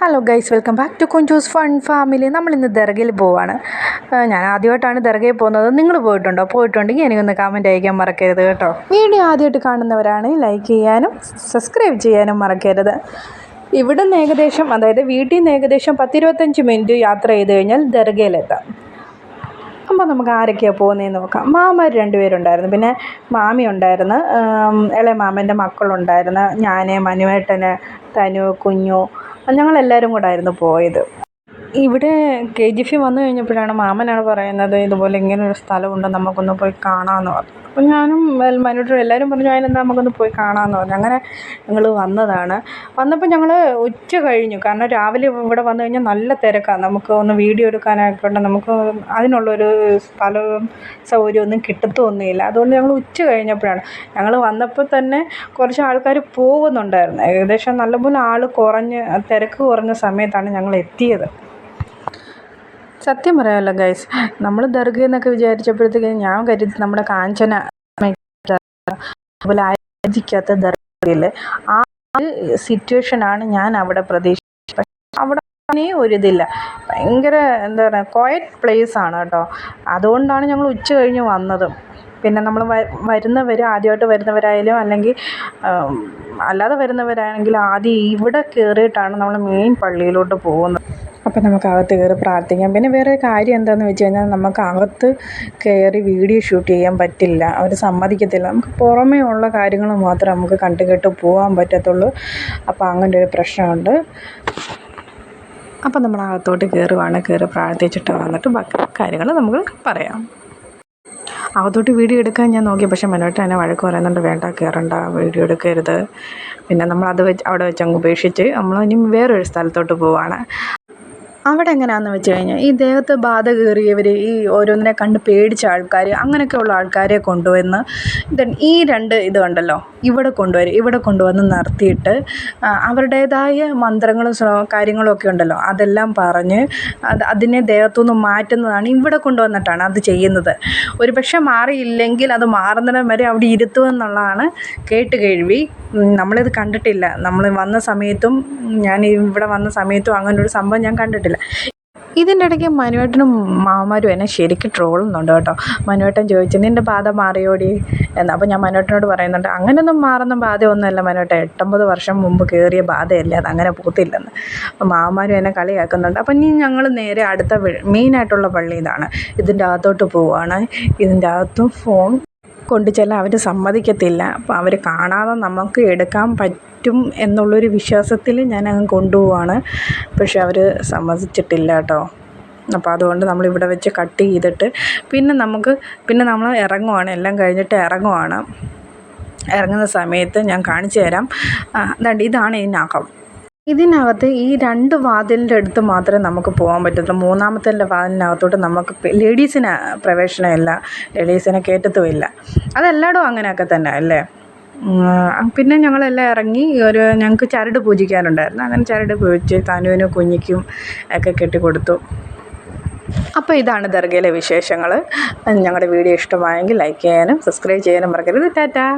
Hello guys, welcome back to Kunjus fun family. നമ്മളിന്ന് ദർഗയിൽ പോവാണ്. ഞാൻ ആദ്യമായിട്ടാണ് ദർഗയിൽ പോകുന്നത്. നിങ്ങൾ പോയിട്ടുണ്ടോ? പോയിട്ടുണ്ടെങ്കിൽ എനിക്കൊന്ന് കമൻറ്റ് അയക്കാൻ മറക്കരുത് കേട്ടോ. വീഡിയോ ആദ്യമായിട്ട് കാണുന്നവരാണ് ലൈക്ക് ചെയ്യാനും സബ്സ്ക്രൈബ് ചെയ്യാനും മറക്കരുത്. ഇവിടുന്ന് ഏകദേശം, അതായത് വീട്ടിൽ നിന്ന് ഏകദേശം 10-25 മിനിറ്റ് യാത്ര ചെയ്ത് കഴിഞ്ഞാൽ ദർഗയിലെത്താം. അപ്പോൾ നമുക്ക് ആരൊക്കെയാണ് പോകുന്നതെന്ന് നോക്കാം. മാമാർ 2 പേരുണ്ടായിരുന്നു, പിന്നെ മാമി ഉണ്ടായിരുന്നു, ഇളയ മാമൻ്റെ മക്കളുണ്ടായിരുന്നു, ഞാൻ, മനുവേട്ടന്, തനു, കുഞ്ഞു, ഞങ്ങളെല്ലാവരും കൂടെ ആയിരുന്നു പോയത്. ഇവിടെ KGF വന്നു കഴിഞ്ഞപ്പോഴാണ് മാമനാണ് പറയുന്നത്, ഇതുപോലെ ഇങ്ങനൊരു സ്ഥലമുണ്ട്, നമുക്കൊന്ന് പോയി കാണാമെന്ന് പറഞ്ഞു. അപ്പോൾ ഞാനും മനുവേട്ടനും എല്ലാവരും പറഞ്ഞു അതിനെന്താ നമുക്കൊന്ന് പോയി കാണാമെന്ന് പറഞ്ഞു. അങ്ങനെ ഞങ്ങൾ വന്നതാണ്. വന്നപ്പോൾ ഞങ്ങൾ ഉച്ച കഴിഞ്ഞു, കാരണം രാവിലെ ഇവിടെ വന്നു കഴിഞ്ഞാൽ നല്ല തിരക്കാണ്. നമുക്ക് ഒന്ന് വീഡിയോ എടുക്കാനായിക്കൊണ്ട് നമുക്ക് അതിനുള്ളൊരു സ്ഥലവും സൗകര്യമൊന്നും കിട്ടത്തൊന്നുമില്ല. അതുകൊണ്ട് ഞങ്ങൾ ഉച്ച കഴിഞ്ഞപ്പോഴാണ് ഞങ്ങൾ വന്നപ്പോൾ തന്നെ കുറച്ച് ആൾക്കാർ പോകുന്നുണ്ടായിരുന്നു. ഏകദേശം നല്ലപോലെ തിരക്ക് കുറഞ്ഞ സമയത്താണ് ഞങ്ങൾ എത്തിയത്. സത്യം പറയാമല്ലോ ഗൈസ്, നമ്മൾ ദർഗയിൽ നിന്നൊക്കെ വിചാരിച്ചപ്പോഴത്തേക്ക് ഞാൻ കരുതി നമ്മുടെ കാഞ്ചന അതുപോലെ ആയിരിക്കാത്ത ദർഗയിൽ ആ ഒരു സിറ്റുവേഷനാണ് ഞാൻ അവിടെ പ്രതീക്ഷിച്ചത്. പക്ഷേ അവിടെ ഒരിതില്ല, ഭയങ്കര എന്താ പറയുക, ക്വയറ്റ് പ്ലേസ് ആണ് കേട്ടോ. അതുകൊണ്ടാണ് ഞങ്ങൾ ഉച്ച കഴിഞ്ഞ് വന്നതും. പിന്നെ നമ്മൾ ആദ്യമായിട്ട് വരുന്നവരായാലും അല്ലെങ്കിൽ അല്ലാതെ വരുന്നവരാണെങ്കിലും ആദ്യം ഇവിടെ കയറിയിട്ടാണ് നമ്മൾ മെയിൻ പള്ളിയിലോട്ട് പോകുന്നത്. അപ്പോൾ നമുക്ക് അകത്ത് കയറി പ്രാർത്ഥിക്കാം. പിന്നെ വേറെ കാര്യം എന്താണെന്ന് വെച്ച് കഴിഞ്ഞാൽ നമുക്ക് അകത്ത് കയറി വീഡിയോ ഷൂട്ട് ചെയ്യാൻ പറ്റില്ല, അവർ സമ്മതിക്കത്തില്ല. നമുക്ക് പുറമേ ഉള്ള കാര്യങ്ങൾ മാത്രമേ നമുക്ക് കണ്ടു കേട്ട് പോകാൻ പറ്റത്തുള്ളൂ. അപ്പോൾ അങ്ങനെ ഒരു പ്രശ്നമുണ്ട്. അപ്പോൾ നമ്മൾ അകത്തോട്ട് കയറി പ്രാർത്ഥിച്ചിട്ട് വന്നിട്ട് ബാക്കി കാര്യങ്ങൾ നമുക്ക് പറയാം. അകത്തോട്ട് വീഡിയോ എടുക്കാൻ ഞാൻ നോക്കി, പക്ഷേ മനോട്ട് തന്നെ വഴക്ക് പറയുന്നുണ്ട്, വേണ്ട കയറണ്ട, വീഡിയോ എടുക്കരുത്. പിന്നെ നമ്മൾ അവിടെ വെച്ച് അങ്ങ് ഉപേക്ഷിച്ച് നമ്മൾ ഇനി വേറൊരു സ്ഥലത്തോട്ട് പോവുകയാണ്. അവിടെ എങ്ങനെയാണെന്ന് വെച്ച് കഴിഞ്ഞാൽ ഈ ദേഹത്ത് ബാധ കയറിയവർ, ഈ ഓരോന്നിനെ കണ്ട് പേടിച്ച ആൾക്കാർ, അങ്ങനെയൊക്കെയുള്ള ആൾക്കാരെ കൊണ്ടുവന്ന് ഈ 2 ഇത് കണ്ടല്ലോ ഇവിടെ കൊണ്ടുവന്ന് നിർത്തിയിട്ട് അവരുടേതായ മന്ത്രങ്ങളും കാര്യങ്ങളും ഒക്കെ ഉണ്ടല്ലോ, അതെല്ലാം പറഞ്ഞ് അതിനെ ദേഹത്തുനിന്ന് മാറ്റുന്നതാണ്. ഇവിടെ കൊണ്ടുവന്നിട്ടാണ് അത് ചെയ്യുന്നത്. ഒരു പക്ഷേ മാറിയില്ലെങ്കിൽ അത് മാറുന്നിടം വരെ അവിടെ ഇരുത്തുമെന്നുള്ളതാണ് കേൾവി. നമ്മളിത് കണ്ടിട്ടില്ല. നമ്മൾ വന്ന സമയത്തും ഞാൻ ഇവിടെ വന്ന സമയത്തും അങ്ങനൊരു സംഭവം ഞാൻ കണ്ടിട്ടില്ല. ഇതിൻ്റെ ഇടയ്ക്ക് മനുവേട്ടനും മാമാരും എന്നെ ശരിക്കും ട്രോളുന്നുണ്ട് കേട്ടോ. മനുവേട്ടൻ ചോദിച്ചു, നിൻ്റെ ബാധ മാറിയോടി എന്ന്. അപ്പോൾ ഞാൻ മനുവേട്ടനോട് പറയുന്നുണ്ട്, അങ്ങനെയൊന്നും മാറുന്ന ബാധയൊന്നുമല്ല മനുവേട്ടൻ, 8-9 വർഷം മുമ്പ് കയറിയ ബാധയല്ലേ, അത് അങ്ങനെ പോത്തില്ലെന്ന്. അപ്പോൾ മാമാരും എന്നെ കളിയാക്കുന്നുണ്ട്. അപ്പം ഇനി ഞങ്ങൾ നേരെ അടുത്ത മെയിനായിട്ടുള്ള പള്ളി ഇതാണ്. ഇതിൻ്റെ അകത്തോട്ട് പോവുകയാണ്. ഇതിൻ്റെ അകത്തും ഫോൺ കൊണ്ട് ചെല്ലാൻ അവർ സമ്മതിക്കത്തില്ല. അപ്പോൾ അവർ കാണാതെ നമുക്ക് എടുക്കാൻ പറ്റും എന്നുള്ളൊരു വിശ്വാസത്തിൽ ഞാൻ അങ്ങ് കൊണ്ടുപോവാണ്. പക്ഷെ അവർ സമ്മതിച്ചിട്ടില്ല കേട്ടോ. അപ്പോൾ അതുകൊണ്ട് നമ്മളിവിടെ വെച്ച് കട്ട് ചെയ്തിട്ട് പിന്നെ നമ്മൾ ഇറങ്ങുവാണ്. എല്ലാം കഴിഞ്ഞിട്ട് ഇറങ്ങുവാണ്. ഇറങ്ങുന്ന സമയത്ത് ഞാൻ കാണിച്ചു തരാം. ഇതാണ് ഇതിനകത്ത് ഈ 2 വാതിലിൻ്റെ അടുത്ത് മാത്രമേ നമുക്ക് പോകാൻ പറ്റത്തുള്ളൂ. 3-ാമത്തെ വാതിലിനകത്തോട്ട് നമുക്ക് ലേഡീസിന് പ്രവേശനമില്ല, ലേഡീസിനെ കയറ്റത്തുമില്ല. അതെല്ലായിടും അങ്ങനെയൊക്കെ തന്നെ അല്ലേ. പിന്നെ ഞങ്ങളെല്ലാം ഇറങ്ങി ഞങ്ങൾക്ക് ചരട് പൂജിക്കാനുണ്ടായിരുന്നു. അങ്ങനെ ചരട് പൂജിച്ച് തനുവിനും കുഞ്ഞിക്കും ഒക്കെ കെട്ടിക്കൊടുത്തു. അപ്പോൾ ഇതാണ് ദർഗയിലെ വിശേഷങ്ങൾ. ഞങ്ങളുടെ വീഡിയോ ഇഷ്ടമായെങ്കിൽ ലൈക്ക് ചെയ്യാനും സബ്സ്ക്രൈബ് ചെയ്യാനും മറക്കരുത്. ടാറ്റാ.